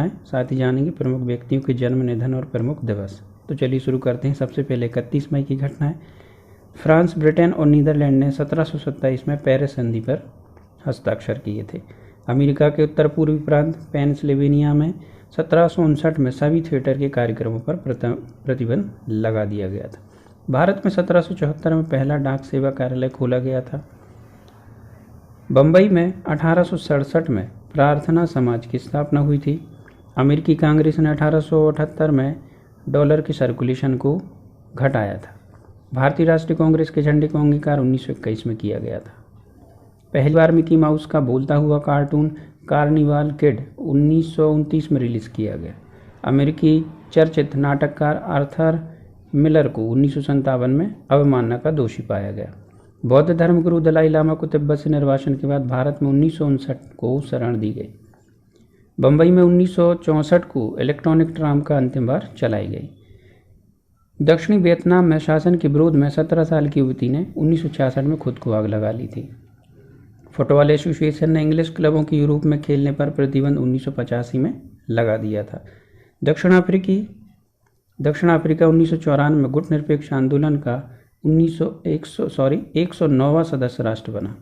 साथ ही जानेंगे प्रमुख व्यक्तियों के जन्म, निधन और प्रमुख दिवस। तो चलिए शुरू करते हैं। सबसे पहले 31 मई की घटना है। फ्रांस, ब्रिटेन और नीदरलैंड ने 1727 में पेरिस संधि पर हस्ताक्षर किए थे। अमेरिका के उत्तर पूर्वी प्रांत पेंसिल्वेनिया में 1759 में सभी थिएटर के कार्यक्रमों पर प्रतिबंध लगा दिया गया था। भारत में 1774 में पहला डाक सेवा कार्यालय खोला गया था। बम्बई में 1867 में प्रार्थना समाज की स्थापना हुई थी। अमेरिकी कांग्रेस ने 1878 में डॉलर की सर्कुलेशन को घटाया था। भारतीय राष्ट्रीय कांग्रेस के झंडे का अंगीकार 1921 में किया गया था। पहली बार मिकी माउस का बोलता हुआ कार्टून कार्निवाल किड 1929 में रिलीज़ किया गया। अमेरिकी चर्चित नाटककार आर्थर मिलर को 1957 में अवमानना का दोषी पाया गया। बौद्ध धर्मगुरु दलाई लामा को तिब्बत से निर्वासन के बाद भारत में 1959 को शरण दी गई। बम्बई में 1964 को इलेक्ट्रॉनिक ट्राम का अंतिम बार चलाई गई। दक्षिणी वियतनाम में शासन के विरोध में 17 साल की युवती ने 1966 में खुद को आग लगा ली थी। फुटबॉल एसोसिएशन ने इंग्लिश क्लबों के यूरोप में खेलने पर प्रतिबंध 1985 में लगा दिया था। दक्षिण अफ्रीका 1994 में गुटनिरपेक्ष आंदोलन का 109वां सदस्य राष्ट्र बना।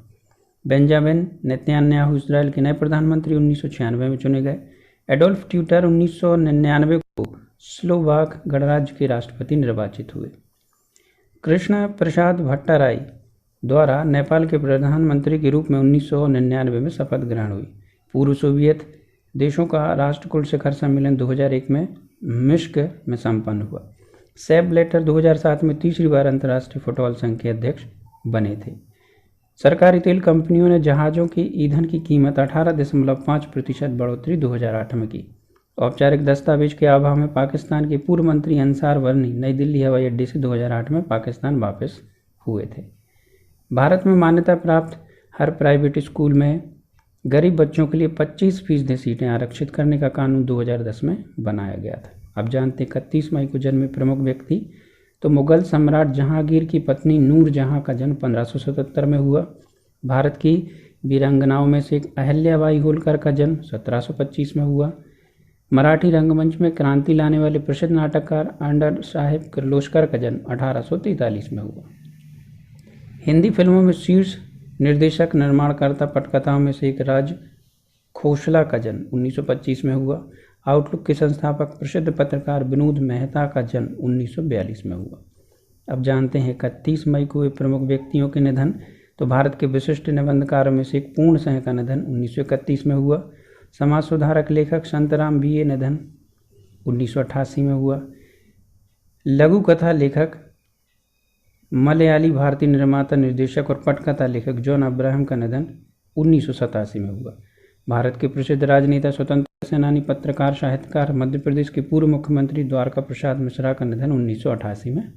बेंजामिन नेतन्याहू इजराइल के नए प्रधानमंत्री 1996 में चुने गए। एडोल्फ ट्यूटर 1999 को स्लोवाक गणराज्य के राष्ट्रपति निर्वाचित हुए। कृष्ण प्रसाद भट्टाराई द्वारा नेपाल के प्रधानमंत्री के रूप में 1999 में शपथ ग्रहण हुई। पूर्व सोवियत देशों का राष्ट्रकुल शिखर सम्मेलन 2001 में मिन्स्क में संपन्न हुआ। सेप ब्लैटर 2007 में तीसरी बार अंतर्राष्ट्रीय फुटबॉल संघ के अध्यक्ष बने थे। सरकारी तेल कंपनियों ने जहाज़ों की ईंधन की कीमत 18.5% बढ़ोतरी 2008 में की। औपचारिक दस्तावेज के अभाव में पाकिस्तान के पूर्व मंत्री अंसार वर्नी नई दिल्ली हवाई अड्डे से 2008 में पाकिस्तान वापस हुए थे। भारत में मान्यता प्राप्त हर प्राइवेट स्कूल में गरीब बच्चों के लिए 25% सीटें आरक्षित करने का कानून 2010 में बनाया गया था। अब जानते 31 मई को जन्मे प्रमुख व्यक्ति। तो मुगल सम्राट जहांगीर की पत्नी नूर जहां का जन्म 1577 में हुआ। भारत की वीरांगनाओं में से अहिल्याबाई होलकर का जन्म 1725 में हुआ। मराठी रंगमंच में क्रांति लाने वाले प्रसिद्ध नाटककार अण्णा साहेब किर्लोस्कर का जन्म 1843 में हुआ। हिंदी फिल्मों में शीर्ष निर्देशक, निर्माणकर्ता, पटकथाओं में से एक राज खोसला का जन्म 1925 में हुआ। आउटलुक के संस्थापक प्रसिद्ध पत्रकार विनोद मेहता का जन्म 1942 में हुआ। अब जानते हैं 31 मई को प्रमुख व्यक्तियों के निधन। तो भारत के विशिष्ट निबंधकारों में से एक पूर्ण सिंह का निधन 1931 में हुआ। समाज सुधारक लेखक संतराम बीए निधन 1988 में हुआ। लघु कथा लेखक, मलयाली भारतीय निर्माता, निर्देशक और पटकथा लेखक जॉन अब्राहम का निधन 1987 में हुआ। भारत के प्रसिद्ध राजनेता, स्वतंत्रता सेनानी, पत्रकार, साहित्यकार, मध्य प्रदेश के पूर्व मुख्यमंत्री द्वारका प्रसाद मिश्रा का निधन 1988 में